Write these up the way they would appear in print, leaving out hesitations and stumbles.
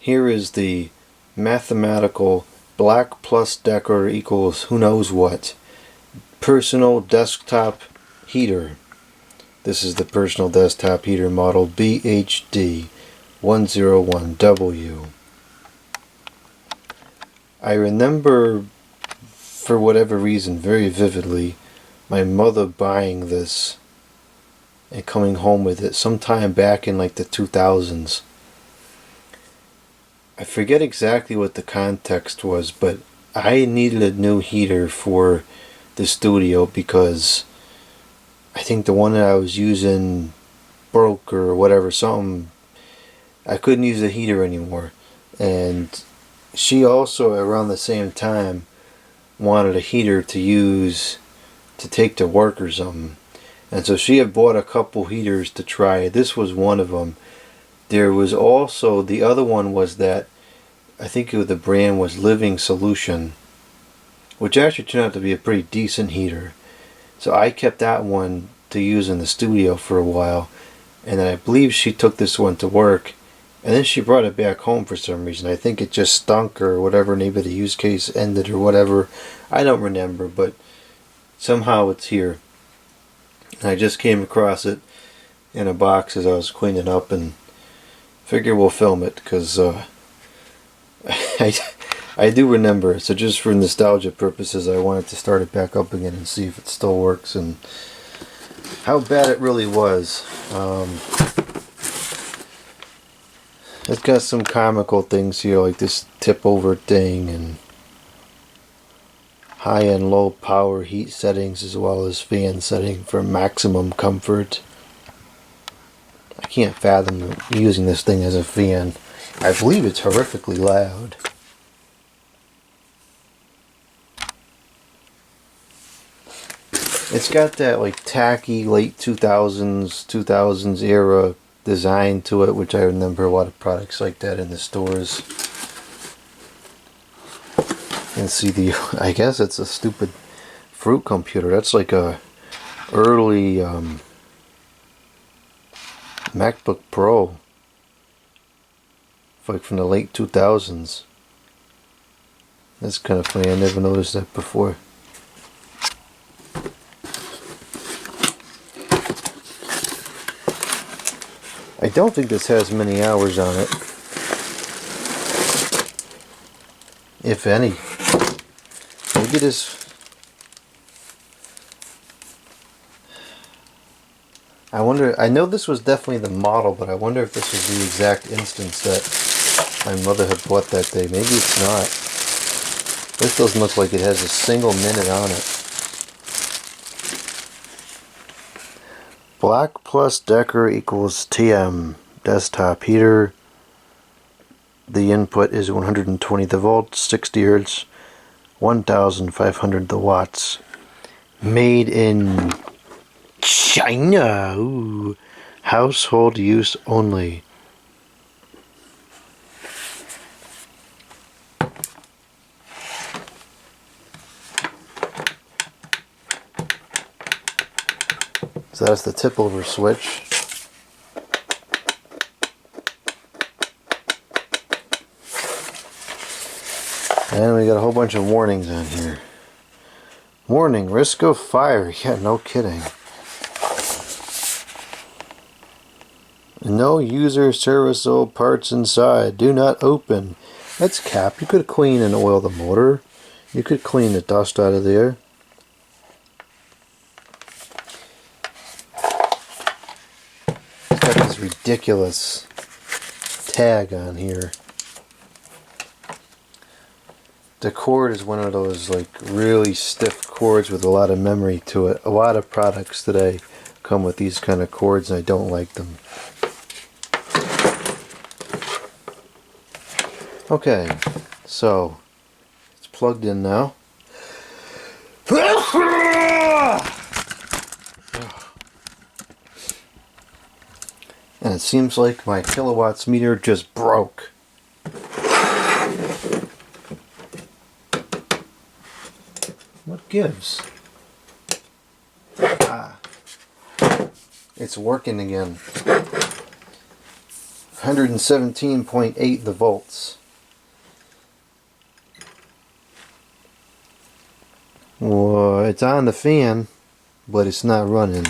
Here is the mathematical black plus Decker equals who knows what personal desktop heater. This is the personal desktop heater model BHD101W. I remember, for whatever reason, very vividly, my mother buying this and coming home with it sometime back in like the 2000s. I forget exactly what the context was, but I needed a new heater for the studio because I think the one that I was using broke or whatever, something. I couldn't use the heater anymore. And she also, around the same time, wanted a heater to use to take to work or something. And so she had bought a couple heaters to try. This was one of them. There was also, the other one was that, I think the brand was Living Solution, which actually turned out to be a pretty decent heater. So I kept that one to use in the studio for a while, and then I believe she took this one to work, and then she brought it back home for some reason. I think it just stunk or whatever, maybe the use case ended or whatever. I don't remember, but somehow it's here. And I just came across it in a box as I was cleaning up and figure we'll film it because I do remember it. So just for nostalgia purposes, I wanted to start it back up again and see if it still works and how bad it really was. It's got some comical things here, like this tip over thing and high and low power heat settings, as well as fan setting for maximum comfort. I can't fathom using this thing as a fan. I believe it's horrifically loud. It's got that like tacky late 2000s era design to it, which I remember a lot of products like that in the stores. And see I guess it's a stupid fruit computer. That's like a early MacBook Pro, like from the late 2000s. That's kind of funny. I never noticed that before. I don't think this has many hours on it, if any. Maybe this. I wonder. I know this was definitely the model, but I wonder if this was the exact instance that my mother had bought that day. Maybe it's not. This doesn't look like it has a single minute on it. Black plus Decker equals TM desktop heater. The input is 120 the volts, 60 hertz, 1,500 the watts. Made in China. Ooh. Household use only. So that's the tip over switch. And we got a whole bunch of warnings on here. Warning, risk of fire. Yeah, no kidding. No user serviceable parts inside. Do not open. That's capped. You could clean and oil the motor. You could clean the dust out of there. It's got this ridiculous tag on here. The cord is one of those like really stiff cords with a lot of memory to it. A lot of products today come with these kind of cords and I don't like them. Okay, so it's plugged in now. And it seems like my kilowatts meter just broke. What gives? Ah, it's working again. 117.8 the volts. Well, it's on the fan, but it's not running.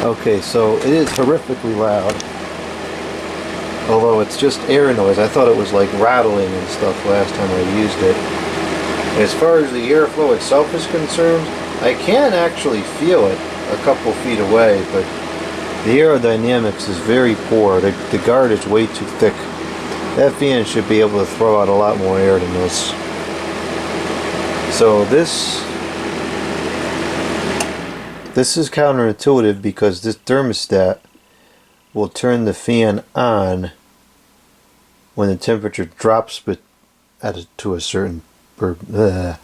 Okay, so it is horrifically loud. Although it's just air noise. I thought it was like rattling and stuff last time I used it. As far as the airflow itself is concerned, I can actually feel it a couple feet away, but the aerodynamics is very poor. The guard is way too thick. That fan should be able to throw out a lot more air than this. So this is counterintuitive because this thermostat will turn the fan on when the temperature drops to a certain this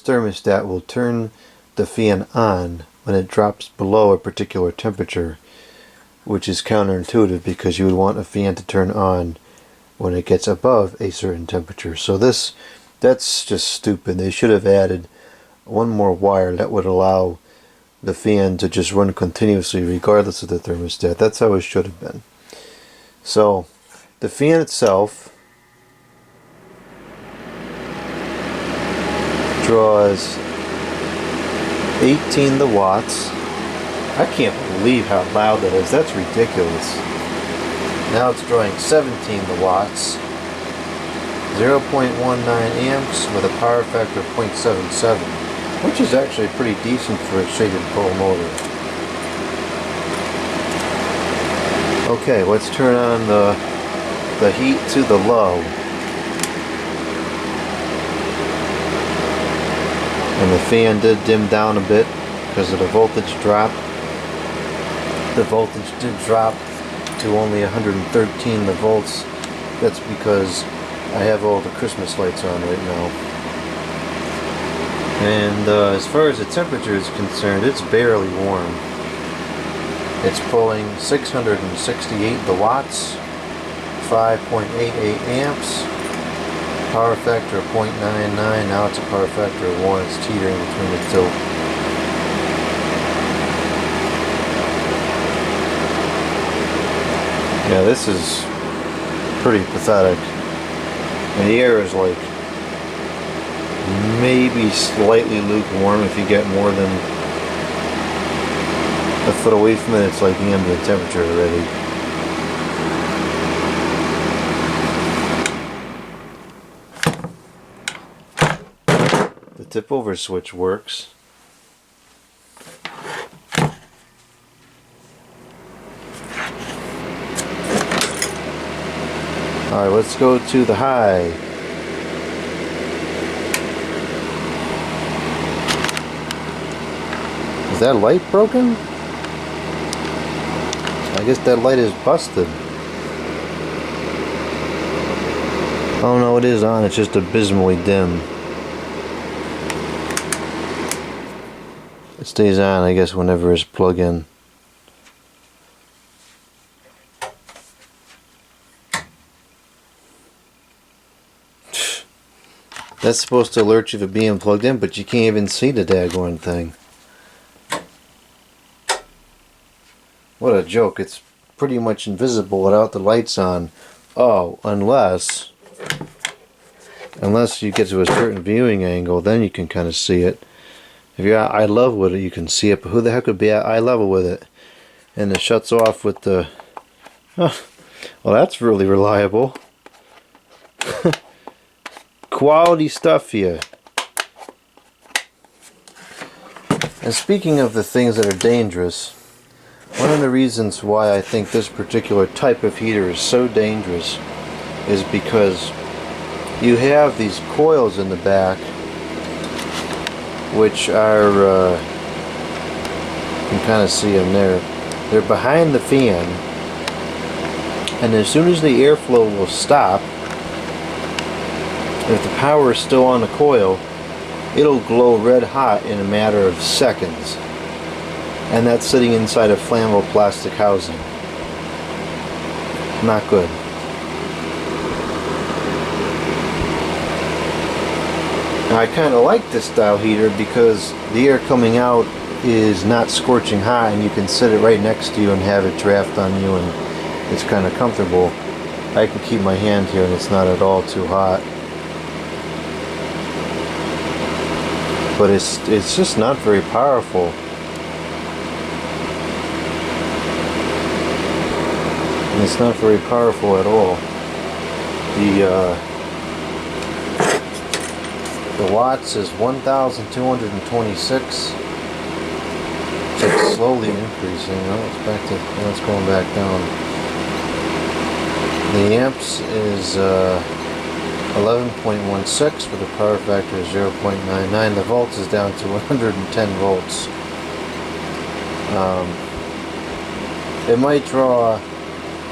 thermostat will turn the fan on when it drops below a particular temperature, which is counterintuitive because you would want a fan to turn on when it gets above a certain temperature. So that's just stupid. They should have added one more wire that would allow the fan to just run continuously regardless of the thermostat. That's how it should have been. So the fan itself draws 18 the watts. I can't believe how loud that is. That's ridiculous. Now it's drawing 17 the watts, 0.19 amps with a power factor of 0.77, which is actually pretty decent for a shaded pole motor. Okay, let's turn on the heat to the low. And the fan did dim down a bit because of the voltage drop. The voltage did drop to only 113 the volts. That's because I have all the Christmas lights on right now. And as far as the temperature is concerned, it's barely warm. It's pulling 668 the watts, 5.88 amps, power factor of 0.99. Now it's a power factor of 1. It's teetering between the two. Yeah, this is pretty pathetic. And the air is like maybe slightly lukewarm. If you get more than a foot away from it, it's like ambient temperature already. The tip over switch works. Alright, let's go to the high. Is that light broken? I guess that light is busted. Oh no, it is on, it's just abysmally dim. It stays on, I guess, whenever it's plugged in. That's supposed to alert you for being plugged in, but you can't even see the daggone thing. What a joke. It's pretty much invisible without the lights on. Oh, unless you get to a certain viewing angle, then you can kind of see it. If you're at eye level with it, you can see it, but who the heck would be at eye level with it? And it shuts off with the... Well, that's really reliable. Quality stuff here. And speaking of the things that are dangerous, one of the reasons why I think this particular type of heater is so dangerous is because you have these coils in the back which are, you can kind of see them there. They're behind the fan, and as soon as the airflow will stop, if the power is still on the coil, it'll glow red hot in a matter of seconds. And that's sitting inside a flammable plastic housing. Not good. Now I kind of like this style heater because the air coming out is not scorching hot, and you can sit it right next to you and have it draft on you, and it's kind of comfortable. I can keep my hand here and it's not at all too hot. But it's just not very powerful. And it's not very powerful at all. The watts is 1,226. It's slowly increasing. Oh, it's back to, oh, it's going back down. The amps is 11.16 with a power factor of 0.99. The volts is down to 110 volts. It might draw,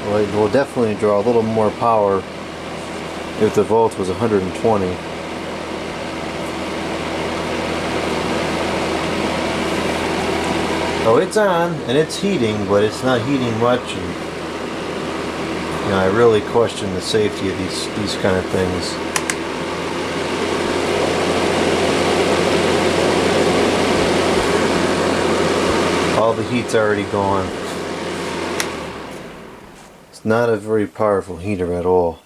well, it will definitely draw a little more power if the volt was 120. Oh, it's on and it's heating, but it's not heating much, and you know, I really question the safety of these kind of things. All the heat's already gone. It's not a very powerful heater at all.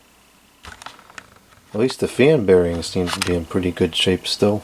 At least the fan bearings seem to be in pretty good shape still.